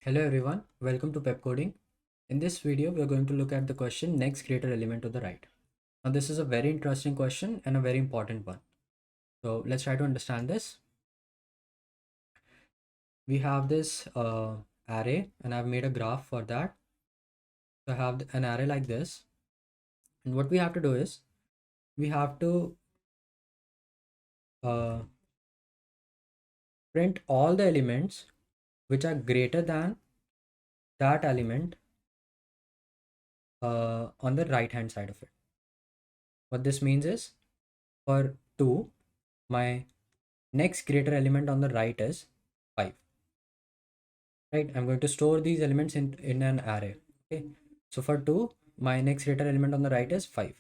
Hello everyone, welcome to Pep Coding. In this video, we are going to look at the question next greater element to the right. Now this is a very interesting question and a very important one. So let's try to understand this. We have this array and I've made a graph for that. So I have an array like this. And what we have to do is we have to uh, print all the elements which are greater than that element on the right hand side of it. What this means is for 2, my next greater element on the right is 5, right? I'm going to store these elements in an array. Okay, so for 2 my next greater element on the right is 5.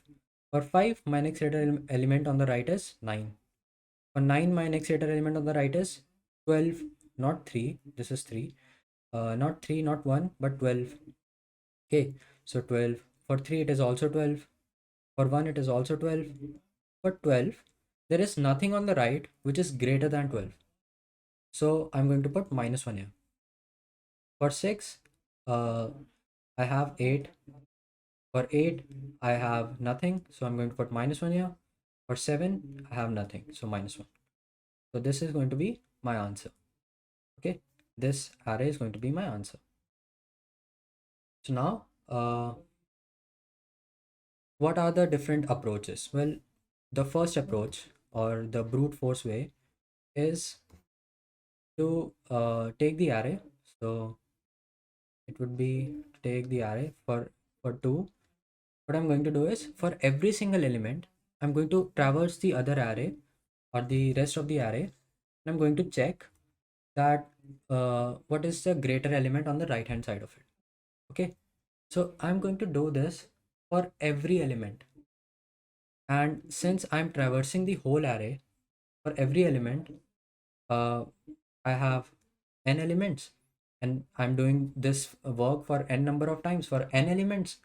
For 5 my next greater element on the right is 9. For 9 my next greater element on the right is 12, not 3, this is 3, not 3, not 1, but 12. Okay, so 12. For 3 it is also 12. For 1 it is also 12. For 12 there is nothing on the right which is greater than 12, so I'm going to put -1 here. For 6, I have 8. For 8, I have nothing, so I'm going to put -1 here. For 7, I have nothing, so -1. So this is going to be my answer. Okay, this array is going to be my answer. So now, what are the different approaches? Well, the first approach, or the brute force way, is to take the array. So it would be to take the array for 2. What I'm going to do is for every single element, I'm going to traverse the other array or the rest of the array, and I'm going to check that what is the greater element on the right hand side of it. Okay, so I'm going to do this for every element, and since I'm traversing the whole array for every element, uh, I have n elements, and I'm doing this work for n number of times for n elements.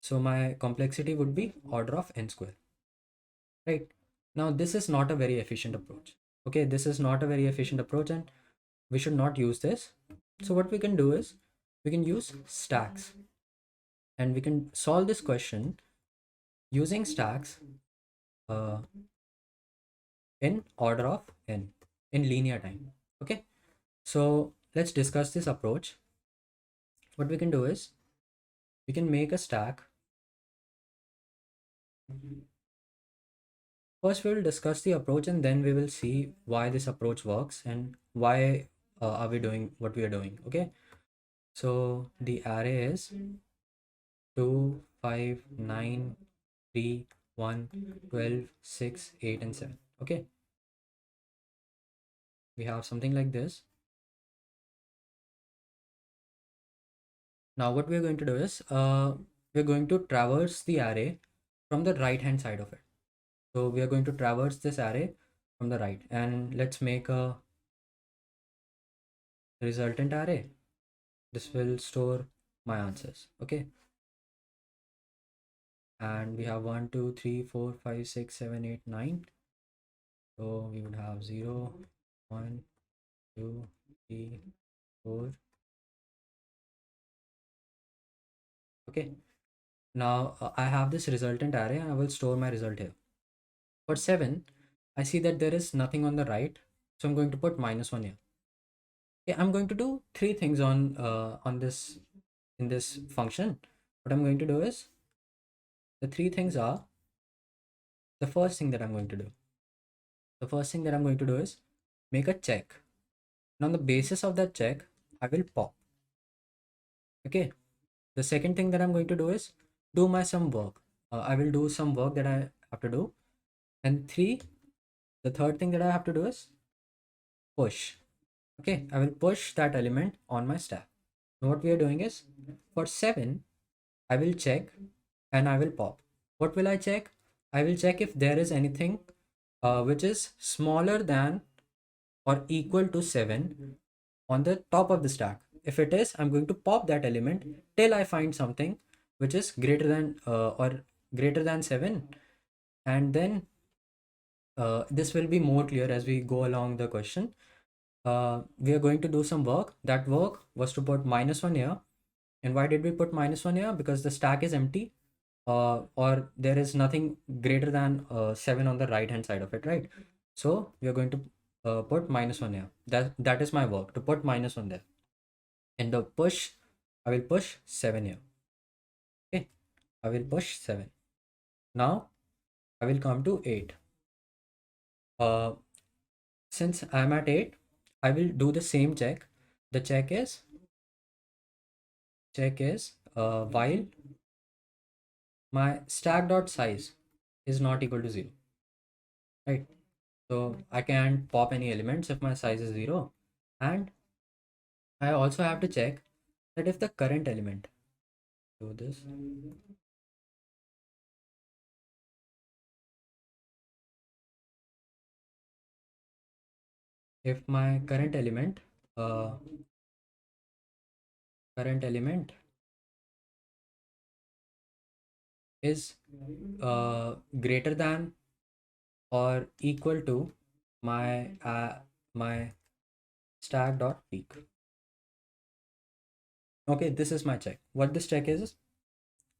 So my complexity would be order of n square, right? Now this is not a very efficient approach. Okay, this is not a very efficient approach and we should not use this. So what we can do is we can use stacks, and we can solve this question using stacks uh, in order of n in linear time. Okay, so let's discuss this approach. What we can do is we can make a stack. First, we will discuss the approach and then we will see why this approach works and why are we doing what we are doing. Okay, so the array is 2, 5, 9, 3, 1, 12, 6, 8, and 7. Okay, we have something like this. Now, what we're going to do is we're going to traverse the array from the right hand side of it. So, we are going to traverse this array from the right, and let's make a resultant array. This will store my answers. Okay, and we have 1, 2, 3, 4, 5, 6, 7, 8, 9. So, we would have 0, 1, 2, 3, 4. Okay, now I have this resultant array and I will store my result here. For 7, I see that there is nothing on the right, so I'm going to put -1 here. Okay, I'm going to do 3 things on this in this function. What I'm going to do is, the 3 things are, the first thing that I'm going to do. The first thing that I'm going to do is make a check. And on the basis of that check, I will pop. Okay. The second thing that I'm going to do is do my some work. I will do some work that I have to do. And the third thing that I have to do is push. Okay, I will push that element on my stack. Now what we are doing is, for 7, I will check and I will pop. What will I check? I will check if there is anything which is smaller than or equal to 7 on the top of the stack. If it is, I'm going to pop that element till I find something which is greater than or greater than 7, and then this will be more clear as we go along the question. we are going to do some work. That work was to put -1 here. And why did we put -1 here? Because the stack is empty, or there is nothing greater than 7 on the right hand side of it, right? So we are going to put -1 here. That is my work, to put -1 there. And the push, I will push 7 here. Okay, I will push 7. Now I will come to 8. Uh, since I'm at 8, I will do the same check. The check is while my stack dot size is not equal to 0, right? So I can't pop any elements if my size is 0. And I also have to check that if the current element, do this, if my uh, current element is greater than or equal to my stack dot peak. Okay, this is my check. What this check is,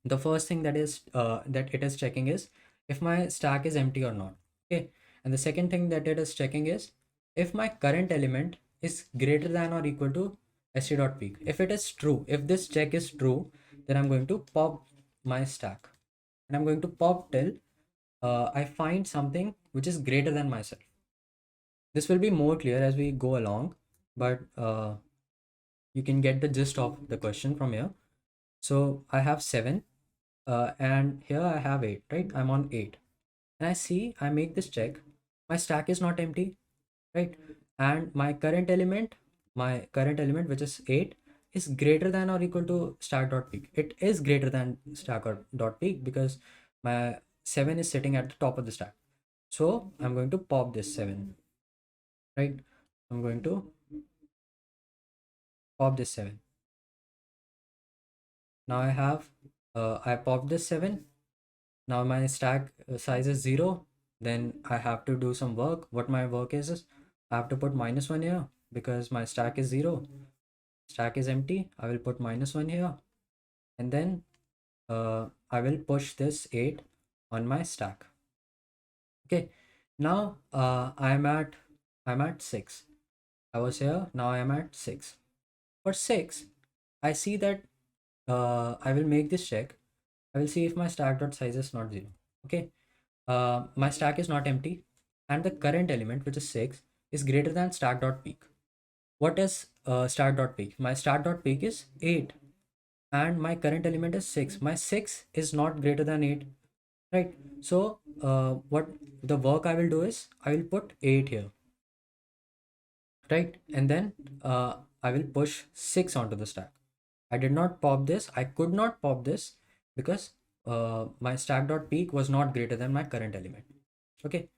the first thing that it is checking is if my stack is empty or not. Okay, and the second thing that it is checking is if my current element is greater than or equal to st dot peak. If it is true, if this check is true, then I'm going to pop my stack, and I'm going to pop till I find something which is greater than myself. This will be more clear as we go along, but you can get the gist of the question from here. So I have 7, and here I have 8, right? I'm on 8, and I make this check. My stack is not empty, right? And my current element, which is 8, is greater than or equal to stack dot peak. It is greater than stack dot peak because my 7 is sitting at the top of the stack. So I'm going to pop this 7, right? I'm going to pop this 7. Now I popped this 7. Now my stack size is 0. Then I have to do some work. What my work is I have to put -1 here because my stack is 0. Stack is empty. I will put -1 here. And then I will push this 8 on my stack. Okay. Now I'm at 6. I was here. Now I am at 6. For 6, I see that I will make this check. I will see if my stack dot size is not 0. Okay. My stack is not empty, and the current element, which is 6, is greater than stack dot peak. What is stack dot peak? My stack dot peak is 8, and my current element is 6. My 6 is not greater than 8, right? So what the work I will do is I will put 8 here, right? And then I will push 6 onto the stack. I did not pop this. I could not pop this because my stack dot peak was not greater than my current element. Okay.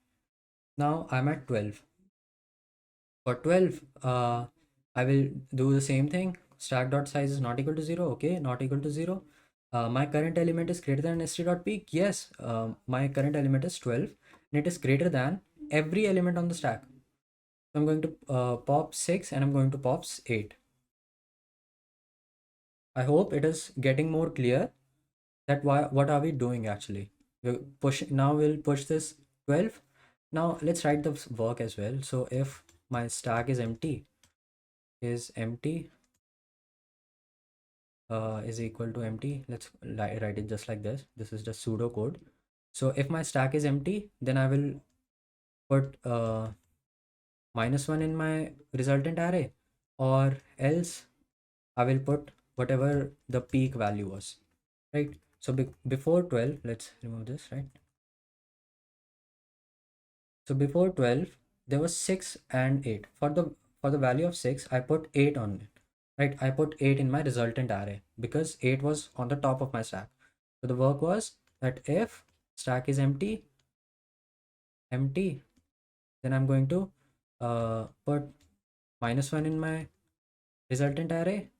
Now I'm at 12. For 12, I will do the same thing. Stack dot size is not equal to 0. Okay, not equal to 0. My current element is greater than st dot peak. Yes, my current element is 12, and it is greater than every element on the stack. So I'm going to pop 6, and I'm going to pop 8. I hope it is getting more clear that what are we doing actually. We'll push this 12. Now let's write the work as well. So if my stack is empty, is equal to empty. Let's write it just like this. This is just pseudo code. So if my stack is empty, then I will put -1 in my resultant array, or else I will put whatever the peak value was, right? So before 12, let's remove this, right? So before 12, there was 6 and 8. For the value of 6, I put 8 on it, right? I put 8 in my resultant array because 8 was on the top of my stack. So the work was that if stack is empty, then I'm going to put -1 in my resultant array.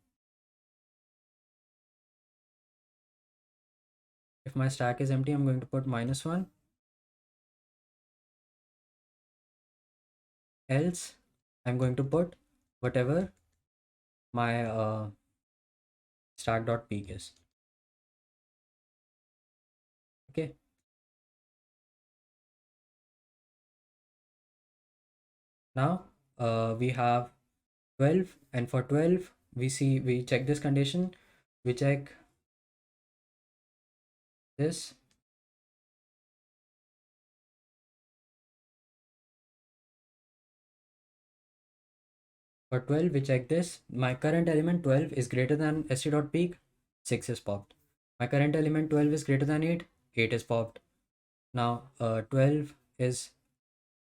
If my stack is empty, I'm going to put -1. Else I'm going to put whatever my stack.peak is. Okay. Now we have 12, and for 12 we check this condition, we check this. For 12 we check this. My current element 12 is greater than st.peak, 6 is popped. My current element 12 is greater than 8, 8 is popped. Now 12 is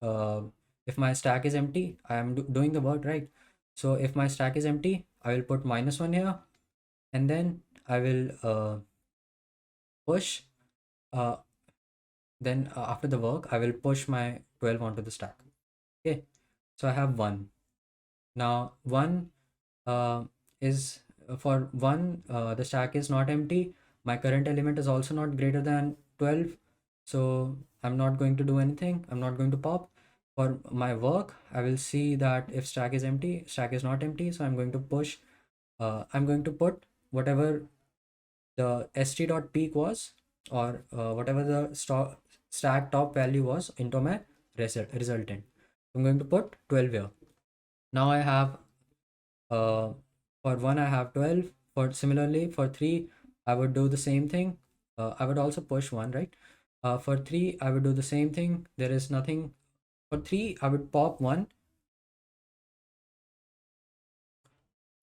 uh, if my stack is empty, I am doing the work right. So if my stack is empty, I will put -1 here, and then I will push uh, then after the work I will push my 12 onto the stack. Okay, so I have 1. Now 1 uh, is for 1 the stack is not empty. My current element is also not greater than 12, so I'm not going to do anything. I'm not going to pop. For my work, I will see that if stack is empty, stack is not empty, so I'm going to push. I'm going to put whatever the st.peak was, or whatever the stack top value was, into my resultant. I'm going to put 12 here. Now I have uh, for 1 I have 12. For similarly for 3 I would do the same thing. I would also push 1, right? For 3 I would do the same thing. There is nothing. For 3 I would pop 1.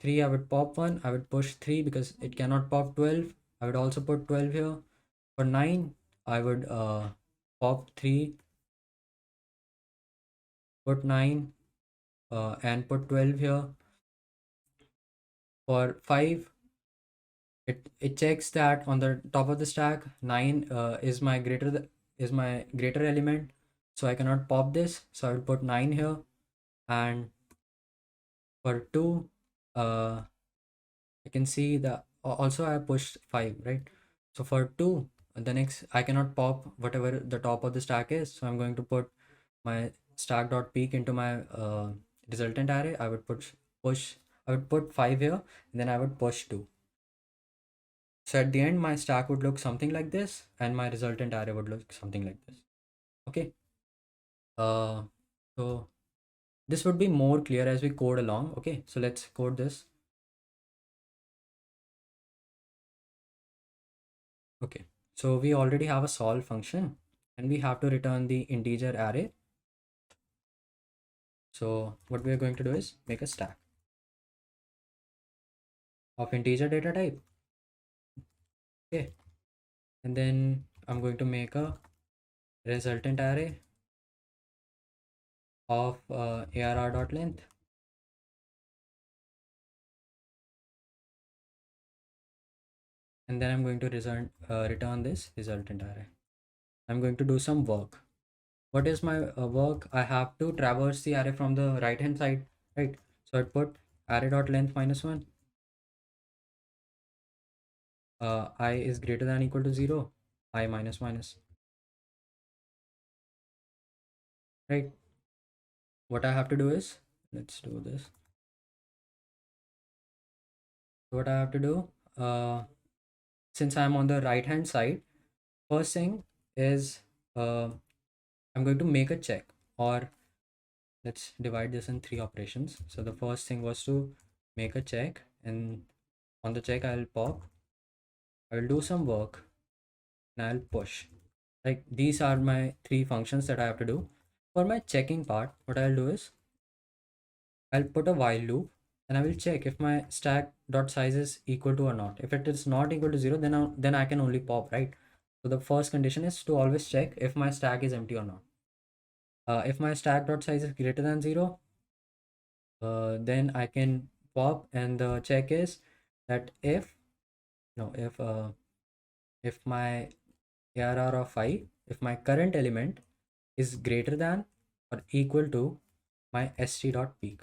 3 I would pop 1. I would push 3 because it cannot pop 12. I would also put 12 here. For 9 I would pop 3, put 9, and put 12 here. For 5 it checks that on the top of the stack 9 is my greater element, so I cannot pop this, so I will put 9 here. And for 2 I can see that also I pushed 5, right? So for 2 the next I cannot pop whatever the top of the stack is, so I'm going to put my stack.peak into my resultant array. I would put 5 here, and then I would push 2. So at the end, my stack would look something like this, and my resultant array would look something like this. Okay. Uh, so this would be more clear as we code along. Okay, so let's code this. Okay, so we already have a solve function, and we have to return the integer array. So what we are going to do is make a stack of integer data type. Okay, and then I'm going to make a resultant array of arr.length. And then I'm going to return this resultant array. I'm going to do some work. What is my work? I have to traverse the array from the right hand side, right? So I put array.length -1. I is greater than equal to 0, I minus minus, right? What I have to do is, let's do this. What I have to do, since I'm on the right hand side, first thing is I'm going to make a check, or let's divide this in 3 operations. So the first thing was to make a check, and on the check I'll pop, I will do some work, and I'll push. Like, these are my 3 functions that I have to do. For my checking part, what I'll do is I'll put a while loop, and I will check if my stack dot size is equal to or not. If it is not equal to 0, then I can only pop, right? So the first condition is to always check if my stack is empty or not. If my stack dot size is greater than 0, then I can pop, and the check is that if no if my ARR of 5, if my current element is greater than or equal to my st.peak,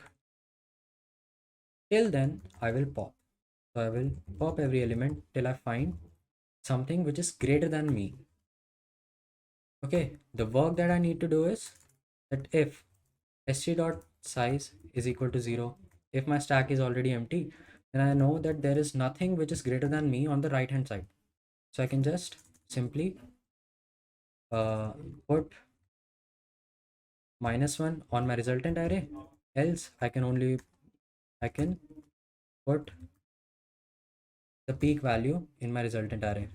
till then I will pop. So I will pop every element till I find something which is greater than me. Okay, the work that I need to do is that if st dot size is equal to 0. If my stack is already empty, then I know that there is nothing which is greater than me on the right hand side. So I can just simply put -1 on my resultant array. Else I can put the peak value in my resultant array.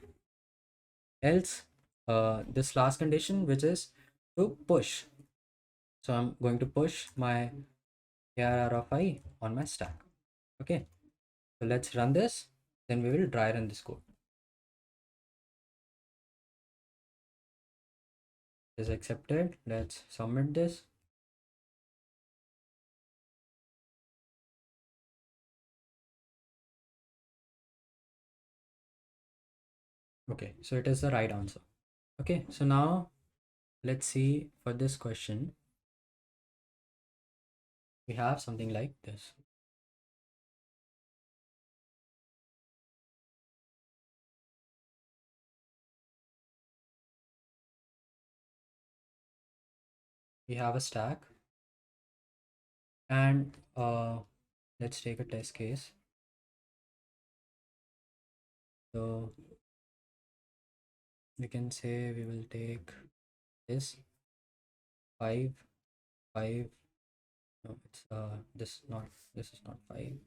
Else this last condition, which is to push. So I'm going to push my ARR of I on my stack. Okay, so let's run this, then we will dry run this code. Is accepted. Let's submit this. Okay, so it is the right answer. Okay, so now let's see for this question. We have something like this. We have a stack, and let's take a test case. So we can say we will take this 5 5. No, it's this is not 5.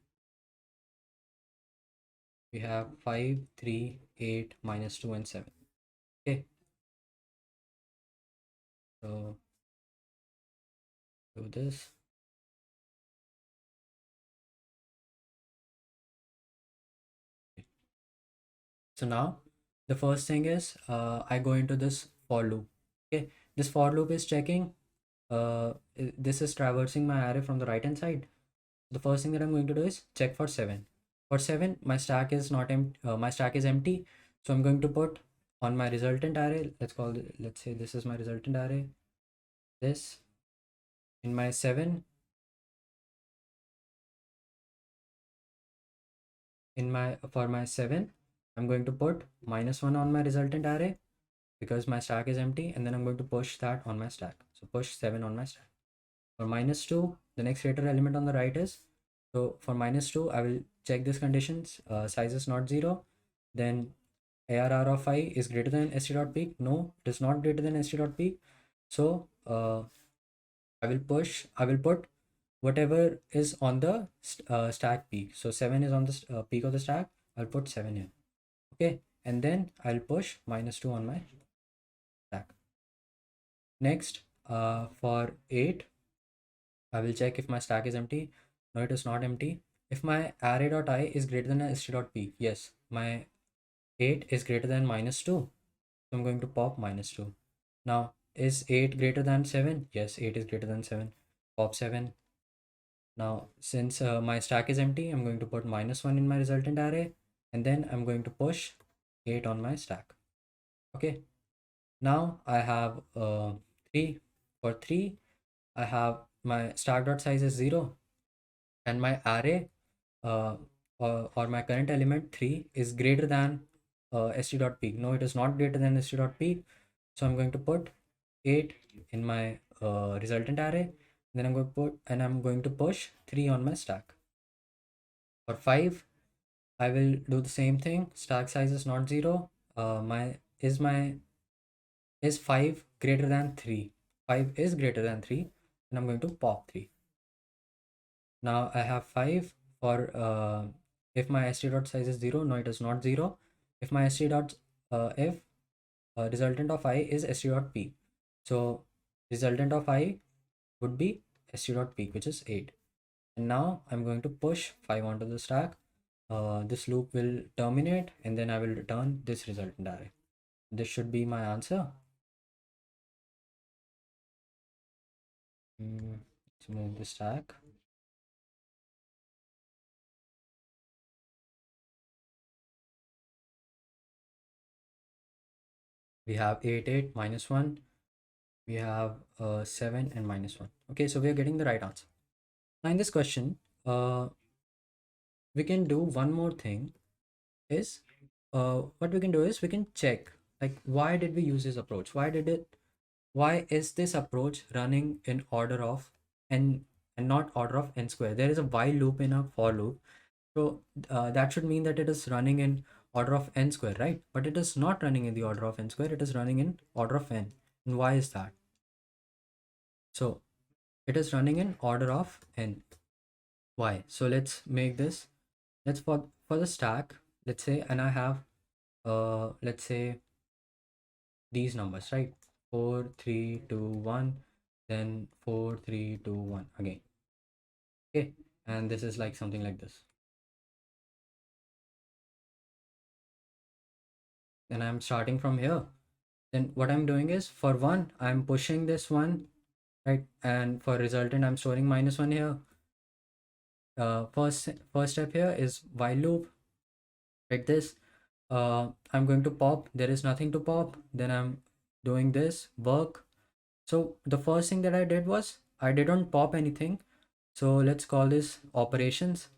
We have 5 3 8 -2 and 7. Okay, so do this. So now the first thing is I go into this for loop. Okay, this for loop is checking, this is traversing my array from the right hand side. The first thing that I'm going to do is check for 7. For 7, my stack is not empty. My stack is empty, so I'm going to put on my resultant array. Let's say this is my resultant array. This in my 7, for my 7, I'm going to put -1 on my resultant array because my stack is empty, and then I'm going to push that on my stack. So push 7 on my stack. For -2, the next greater element on the right is, so for -2, I will check this conditions, size is not 0, then ARR of I is greater than st dot peak. No, it is not greater than st dot peak. So I will put whatever is on the stack peak. So 7 is on the peak of the stack. I'll put 7 here. Okay, and then I'll push -2 on my stack. Next, for 8, I will check if my stack is empty. No, it is not empty. If my array.I is greater than st.p, yes, my 8 is greater than -2. So I'm going to pop -2. Now, is 8 greater than 7? Yes, 8 is greater than 7. Pop 7. Now, since my stack is empty, I'm going to put -1 in my resultant array, and then I'm going to push 8 on my stack. Okay. Now I have 3. For 3, I have my stack.size is 0, and my array uh, or my current element 3 is greater than st.peak. No, it is not greater than st.peak. So I'm going to put 8 in my resultant array. Then I'm going to push 3 on my stack. For 5, I will do the same thing. Stack size is not 0. Is 5 greater than 3? 5 is greater than 3, and I'm going to pop 3. Now I have 5 for if my st dot size is 0. No, it is not 0. If my st dot if resultant of I is st dot p, so resultant of I would be st dot peak, which is 8. And now I'm going to push 5 onto the stack. This loop will terminate, and then I will return this resultant array. This should be my answer. Let's move the stack. We have 8 8 -1. We have 7 and -1. Okay, so we are getting the right answer. Now in this question, we can do one more thing. Is what we can do is we can check, like, why did we use this approach? Why is this approach running in order of n and not order of n square. There is a while loop in a for loop, so that should mean that it is running in order of n square, right? But it is not running in the order of n square, it is running in order of n. And why is that? So it is running in order of n. Why? So let's make this, let's for the stack, let's say, and I have let's say these numbers, right? 4 3 2 1, then 4 3 2 1 again. Okay, and this is like something like this. Then I'm starting from here. Then what I'm doing is, for 1 I'm pushing this 1, right? And for resultant I'm storing -1 here. First step here is while loop, like this. I'm going to pop, there is nothing to pop, then I'm doing this work. So the first thing that I did was I didn't pop anything, so let's call this operations.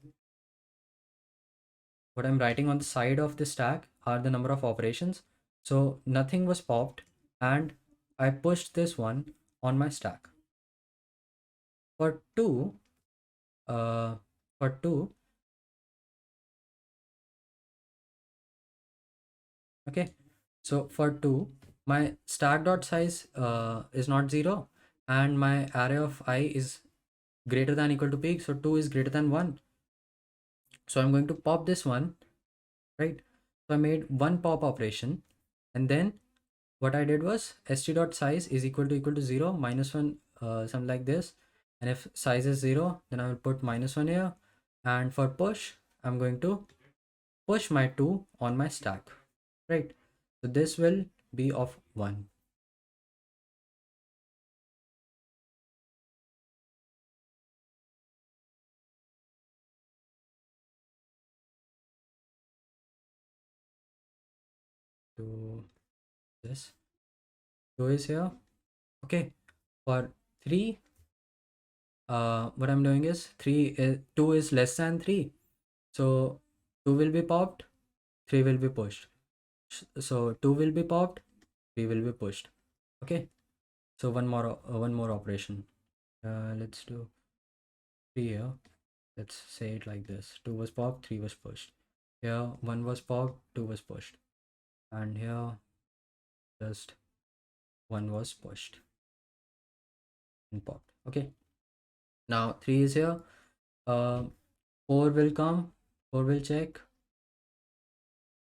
What I'm writing on the side of the stack are the number of operations. So nothing was popped, and I pushed this one on my stack. For 2, uh, for 2, okay. So for 2, my stack dot size is not 0, and my array of I is greater than equal to peak. So 2 is greater than 1. So I'm going to pop this one, right? So I made one pop operation, and then what I did was st dot size is equal to 0 -1, something like this. And if size is 0, then I will put -1 here. And for push, I'm going to push my 2 on my stack, right? So this will be of 1. To this 2 is here. Okay, for 3, what I'm doing is 2 is less than 3, so 2 will be popped, 3 will be pushed. So 2 will be popped, 3 will be pushed. Okay, so one more operation. Let's do 3 here. Let's say it like this: 2 was popped, 3 was pushed. Here 1 was popped, 2 was pushed, and here just 1 was pushed and popped. Okay, now 3 is here. 4 will come, 4 will check.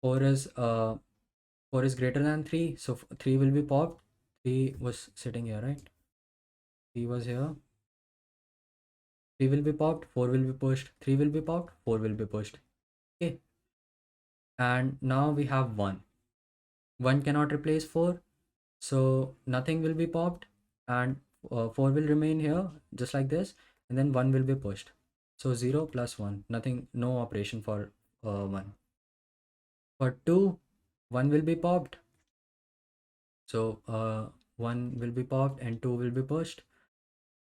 4 is 4 is greater than 3, so 3 will be popped. 3 was sitting here, right? 3 was here. 3 will be popped, 4 will be pushed, 3 will be popped, 4 will be pushed. Okay, and now we have 1. 1 cannot replace 4, so nothing will be popped, and 4 will remain here just like this, and then 1 will be pushed. So 0 plus 1, nothing, no operation for 1. For 2, 1 will be popped, so 1 will be popped and 2 will be pushed,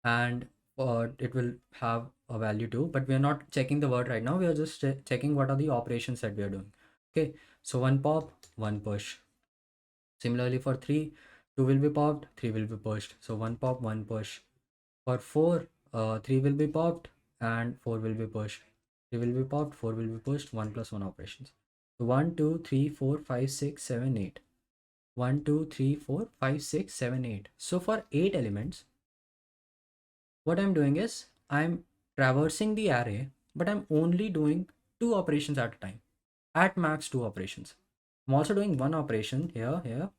and it will have a value 2, but we are not checking the word right now, we are just checking what are the operations that we are doing. Okay, so 1 pop, 1 push. Similarly for 3, 2 will be popped, 3 will be pushed, so 1 pop, 1 push. For 4, 3 will be popped and 4 will be pushed. 3 will be popped, 4 will be pushed, 1 plus 1 operations. So 1 2 3 4 5 6 7 8. 1 2 3 4 5 6 7 8. So for 8 elements, what I'm doing is I'm traversing the array, but I'm only doing 2 operations at a time, at max 2 operations. I'm also doing one operation here,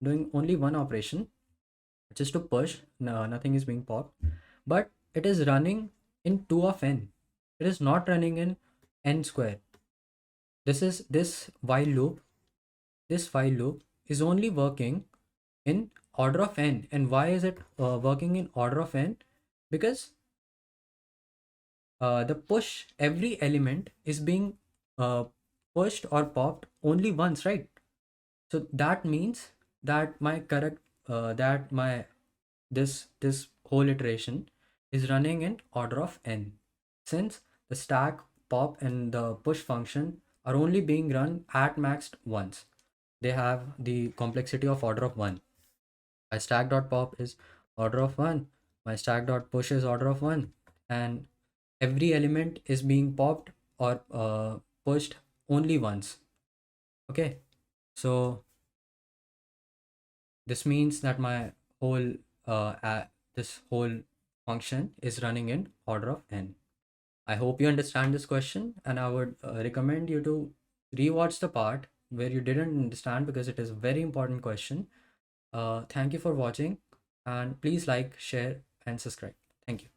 doing only one operation, just to push. No, nothing is being popped, but it is running in 2 of n. It is not running in n square. This while loop. This while loop is only working in order of n. And why is it working in order of n? Because the push, every element is being uh, pushed or popped only once, right? So that means that my correct that my this whole iteration is running in order of n, since the stack, pop, and the push function are only being run at max once. They have the complexity of order of 1. My stack dot pop is order of 1, my stack dot push is order of 1, and every element is being popped or pushed only once. Okay, so this means that my whole this whole function is running in order of n. I hope you understand this question, and I would recommend you to rewatch the part where you didn't understand, because it is a very important question. Thank you for watching, and please like, share, and subscribe. Thank you.